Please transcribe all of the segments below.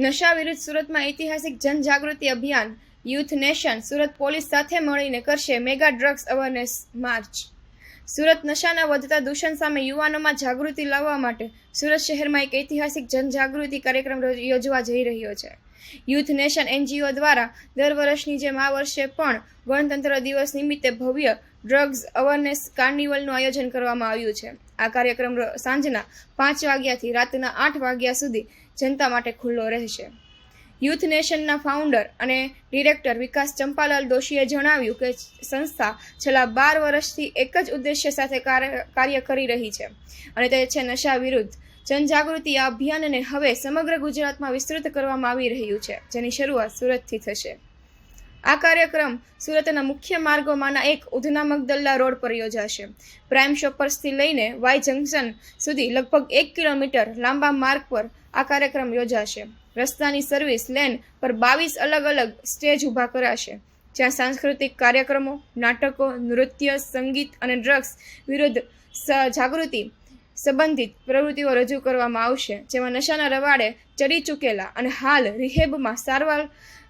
નશા વિરુદ્ધ સુરતમાં ઐતિહાસિક જનજાગૃતિ અભિયાન યુથ નેશન સુરત પોલીસ સાથે મળીને કરશે mega drugs awareness march. Surat નશાના વધતા દૂષણ સામે યુવાનોમાં જાગૃતિ લાવવા માટે સુરત શહેરમાં એક ઐતિહાસિક જનજાગૃતિ કાર્યક્રમ યોજવા જઈ રહ્યો છે। યુથ નેશન એનજીઓ દ્વારા દર વર્ષની જેમ આ વર્ષે પણ ગણતંત્ર દિવસ નિમિત્તે ભવ્ય ડ્રગ્સ અવેરનેસ કાર્નિવલનું આયોજન કરવામાં આવ્યું છે। આ કાર્યક્રમ સાંજના 5 વાગ્યાથી રાતના 8 વાગ્યા સુધી જનતા માટે ખુલ્લો રહેશે। યુથ નેશનના ફાઉન્ડર અને ડિરેક્ટર વિકાસ ચંપાલાલ દોશીએ જણાવ્યું કે સંસ્થા છેલ્લા 12 વર્ષથી એક જ ઉદ્દેશ્ય સાથે કાર્ય કરી રહી છે અને તે છે નશા વિરુદ્ધ જનજાગૃતિ। આ અભિયાનને હવે સમગ્ર ગુજરાતમાં વિસ્તૃત કરવામાં આવી રહ્યું છે, જેની શરૂઆત સુરતથી થશે। આ કાર્યક્રમ સુરતના મુખ્ય માર્ગોમાંના એક ઉધના મગદલ્લા રોડ પર યોજાશે। પ્રાઇમ શોપર્સથી લઈને વાય જંકશન સુધી લગભગ 1 કિલોમીટર લાંબા માર્ગ પર આ કાર્યક્રમ યોજાશે। રસ્તાની સર્વિસ લેન પર 22 અલગ અલગ સ્ટેજ ઊભા કરાશે, જ્યાં સાંસ્કૃતિક કાર્યક્રમો, નાટકો, નૃત્ય, સંગીત અને ડ્રગ્સ વિરુદ્ધ જાગૃતિ સંબંધિત પ્રવૃત્તિઓ રજૂ કરવામાં આવશે, જેમાં નશાના રવાડે ચડી ચૂકેલા અને હાલ રિહેબમાં સારવાર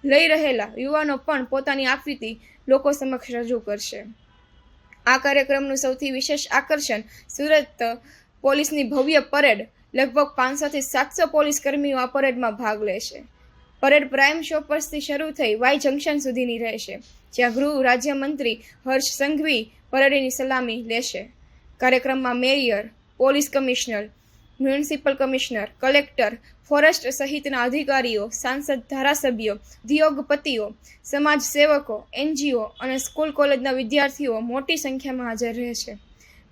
લઈ રહેલા યુવાનો પણ પોતાની આપવીતી લોકો સમક્ષ રજૂ કરશે। આ કાર્યક્રમનું સૌથી વિશેષ આકર્ષણ સુરત પોલીસની ભવ્ય પરેડ। લગભગ 500 થી 700 પોલીસ કર્મીઓ આ પરેડમાં ભાગ લેશે। પરેડ પ્રાઇમ શોપર્સથી શરૂ થઈ વાય જંકશન સુધીની રહેશે, જ્યાં ગૃહ રાજ્યમંત્રી હર્ષ સંઘવી પરેડની સલામી લેશે। કાર્યક્રમમાં mayor, police commissioner, municipal commissioner, collector, forest સહિતના અધિકારીઓ, સાંસદ, ધારાસભ્યો, ઉદ્યોગપતિઓ, સમાજ સેવકો, એનજીઓ અને સ્કૂલ કોલેજના વિદ્યાર્થીઓ મોટી સંખ્યામાં હાજર રહેશે।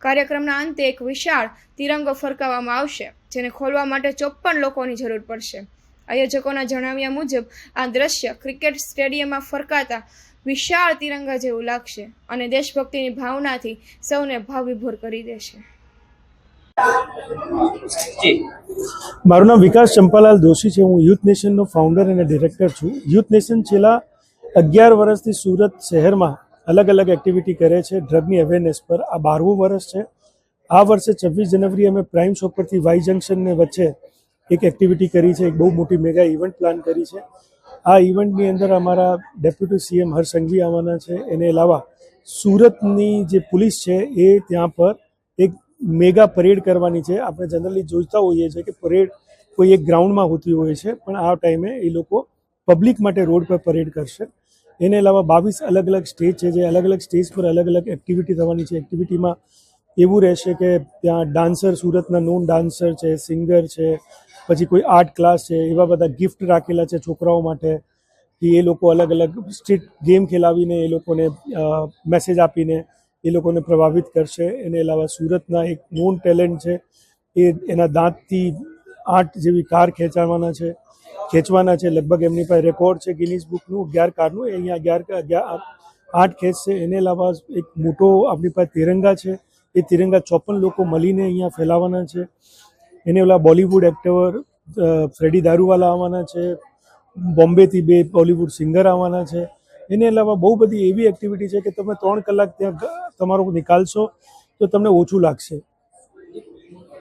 કાર્યક્રમના અંતે એક વિશાળ તિરંગો ફરકાવવામાં આવશે, જેને ખોલવા માટે 54 લોકોની જરૂર પડશે। આયોજકોના જણાવ્યા મુજબ આ દ્રશ્ય ક્રિકેટ સ્ટેડિયમમાં ફરકાતા વિશાળ તિરંગા જેવું લાગશે અને દેશભક્તિની ભાવનાથી સૌને ભાવવિભોર કરી દેશે। મારું નામ વિકાસ ચંપાલાલ દોશી છે। હું યુથ નેશનનો ફાઉન્ડર અને ડિરેક્ટર છું। યુથ નેશન છેલ્લા 11 વર્ષથી સુરત શહેરમાં અલગ અલગ એક્ટિવિટી કરે છે ડ્રગની અવેરનેસ પર। આ 12મું વર્ષ છે। આ વર્ષે 26 જનવરી અમે પ્રાઇમ શોપરથી વાય જંકશનને વચ્ચે એક એક્ટિવિટી કરી છે, એક બહુ મોટી મેગા ઇવેન્ટ પ્લાન કરી છે। આ ઇવેન્ટની અંદર અમારા ડેપ્યુટી સીએમ હર્ષ સંઘવી આવવાના છે। એને અલાવા સુરતની જે પોલીસ છે એ ત્યાં પર એક મેગા પરેડ કરવાની છે। આપણે જનરલી જોઈતા હોઈએ છીએ કે પરેડ કોઈ એક ગ્રાઉન્ડમાં હોતી હોય છે, પણ આ ટાઈમે એ લોકો પબ્લિક માટે રોડ પર પરેડ કરશે। એને અલાવા 22 અલગ અલગ સ્ટેજ છે, જે અલગ અલગ સ્ટેજ પર અલગ અલગ એક્ટિવિટી થવાની છે। એક્ટિવિટીમાં એવું રહેશે કે ત્યાં ડાન્સર, સુરતના નોન ડાન્સર છે, સિંગર છે, પછી કોઈ આર્ટ ક્લાસ છે, એવા બધા ગિફ્ટ રાખેલા છે છોકરાઓ માટે કે એ લોકો અલગ અલગ સ્ટ્રીટ ગેમ ખેલાવીને એ લોકોને મેસેજ આપીને એ લોકોને પ્રભાવિત કરશે। એને અલાવા સુરતના એક નોન ટેલેન્ટ છે, એ એના દાંતથી 8 જેવી કાર ખેંચવાના છે। લગભગ એમની પાસે રેકોર્ડ છે ગિનીસ બુકનું 11 કારનું, એ અહીંયા 8 ખેંચશે। એને અલાવા એક મોટો આપણી પાસે તિરંગા છે, એ તિરંગા 54 લોકો મળીને અહીંયા ફેલાવાના છે। એને ઓલા બોલિવૂડ એક્ટર ફ્રેડી દારૂવાલા આવવાના છે, બોમ્બેથી 2 બોલિવૂડ સિંગર આવવાના છે। એને અલાવા બહુ બધી એવી એક્ટિવિટી છે કે તમે 3 કલાક ત્યાં તમારો નિકાલશો તો તમને ઓછું લાગશે।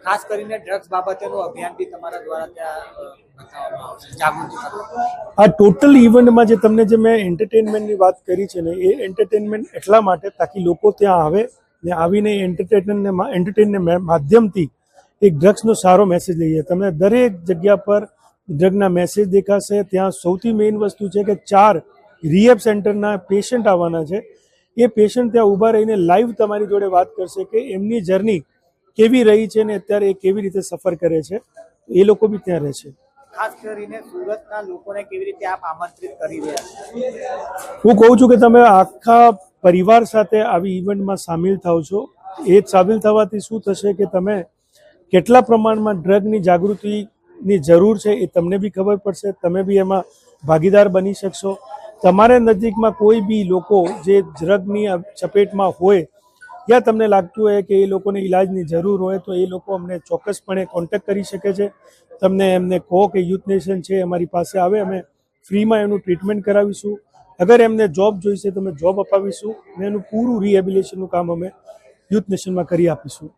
ખાસ કરીને ડ્રગ્સ બાબતેનું અભિયાન બી તમારા દ્વારા ત્યાં બતાવવામાં આવશે, જાગૃતિ કરવામાં। આ ટોટલ ઇવેન્ટમાં જે મેં એન્ટરટેનમેન્ટની વાત કરી છે ને, એ એન્ટરટેનમેન્ટ એટલા માટે તાકી લોકો ત્યાં આવે ને આવીને એન્ટરટેનને માધ્યમથી એક ડ્રગ્સનો સારો મેસેજ લઈએ। તમને દરેક જગ્યા પર ડ્રગના મેસેજ દેખાશે। ત્યાં સૌથી મેઇન વસ્તુ છે કે 4 રિહેબ સેન્ટરના પેશન્ટ આવવાના છે। એ પેશન્ટ ત્યાં ઊભા રહીને લાઈવ તમારી જોડે વાત કરશે કે એમની જર્ની કેવી રહી છે ને અત્યારે એ કેવી રીતે સફર કરે છે। એ લોકો બી ત્યાં રહેશે। ખાસ કરીને સુરતના લોકોને કેવી રીતે આપ આમંત્રિત કરી રહ્યા છો? હું કહું છું કે તમે આખા પરિવાર સાથે આવી ઇવેન્ટમાં સામેલ થાવ છો। એ સામેલ થવાથી શું થશે કે તમે કેટલા પ્રમાણમાં ડ્રગની જાગૃતિની જરૂર છે એ તમને બી ખબર પડશે, તમે બી એમાં ભાગીદાર બની શકશો। તમારે નજીકમાં કોઈ બી લોકો જે ડ્રગની ચપેટમાં હોય યા તમને લાગતું હોય કે એ લોકોને ઇલાજની જરૂર હોય તો એ લોકો અમને ચોક્કસપણે કોન્ટેક્ટ કરી શકે છે। તમને એમને કહો કે યુથ નેશન છે, અમારી પાસે આવે, અમે ફ્રીમાં એનું ટ્રીટમેન્ટ કરાવીશું। અગર એમને જોબ જોઈશે તો અમે જોબ અપાવીશું ને એનું પૂરું રિહેબિલિટેશનનું કામ અમે યુથ નેશનમાં કરી આપીશું।